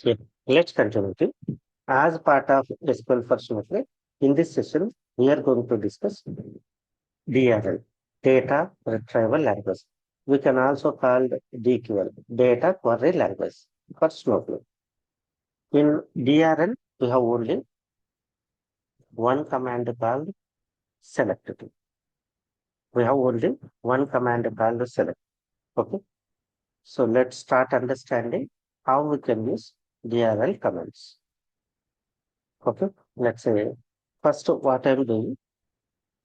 Okay, let's continue. As part of SQL First Method, in this session, we are going to discuss DRL, Data Retrieval Language. We can also call DQL, Data Query Language, for Snowflake. In DRL, we have only one command called select. We have only one command called select. Okay, so let's start understanding how we can use DRL commands. Okay, let's say first what I'm doing,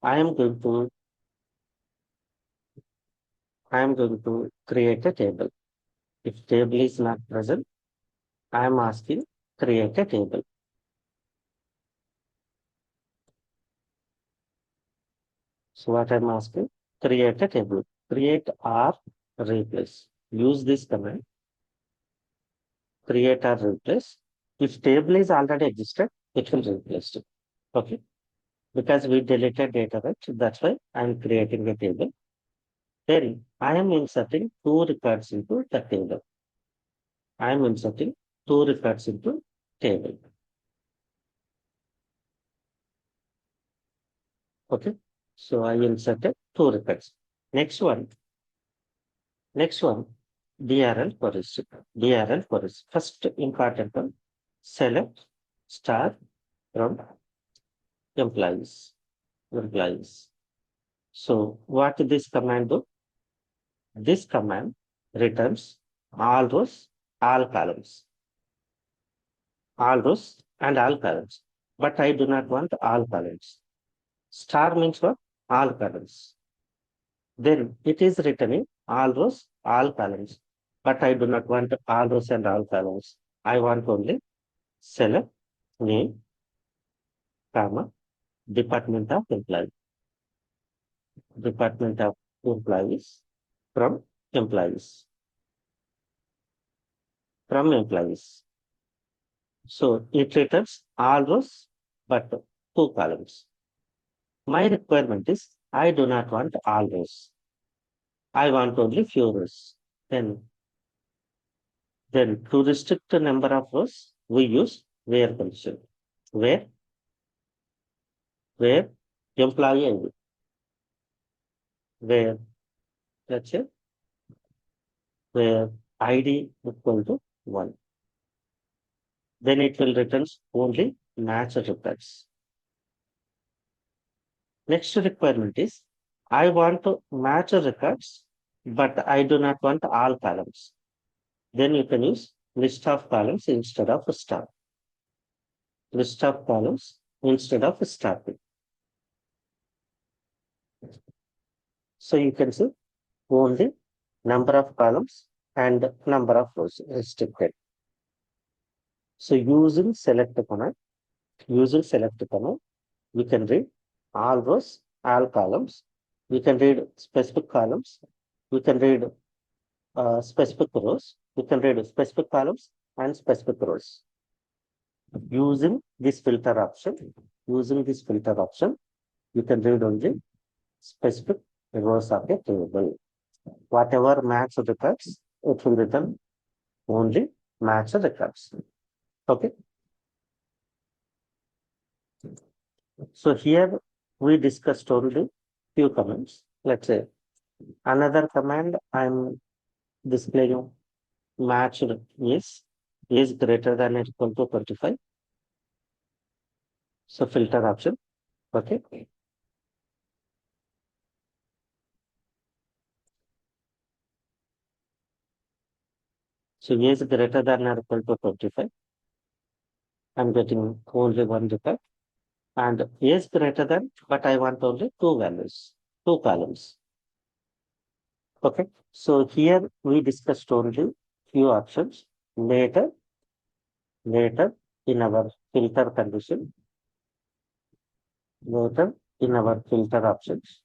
I am going to create a table. If table is not present, I am asking create a table. So what I'm asking, create a table. Create or replace. Use this command, create or replace. If table is already existed, it will replace it. Okay. Because we deleted data, right? That's why I'm creating a table. Then I am inserting two records into the table. I am inserting two records into table. Okay. So I inserted two records. Next one, DRL queries. DRL queries. First important one, select star from employees. Employees. So what this command do? This command returns all rows, all columns. All rows and all columns. But I do not want all columns. Star means what? All columns. Then it is returning all rows, all columns. But I do not want all rows and all columns. I want only select name, comma, department of employees. Department of employees from employees. From employees. So it returns all rows but two columns. My requirement is I do not want all rows. I want only few rows. Then to restrict the number of rows, we use where condition. Where employee ID. Where, let's say, where ID equal to 1. Then it will return only match records. Next requirement is I want to match records, but I do not want all columns. Then you can use list of columns instead of star. List of columns instead of star. So you can see only number of columns and number of rows restricted. So using select command, we can read all rows, all columns. We can read specific columns. We can read specific rows. We can read specific columns and specific rows. Using this filter option, you can read only specific rows of a table. Whatever match records, it will return only match records. Okay. So here we discussed only few commands. Let's say another command I'm displaying matched is greater than or equal to 25. So filter option. Okay. So is greater than or equal to 25. I'm getting only one record. And is greater than, but I want only two values, two columns. Okay. So here we discussed only few options. Later in our filter condition, later in our filter options.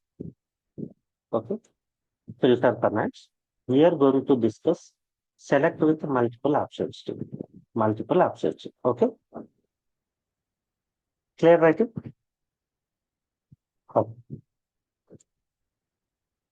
Okay. Filter commands. We are going to discuss select with multiple options. Multiple options. Okay. Clear, right? Okay.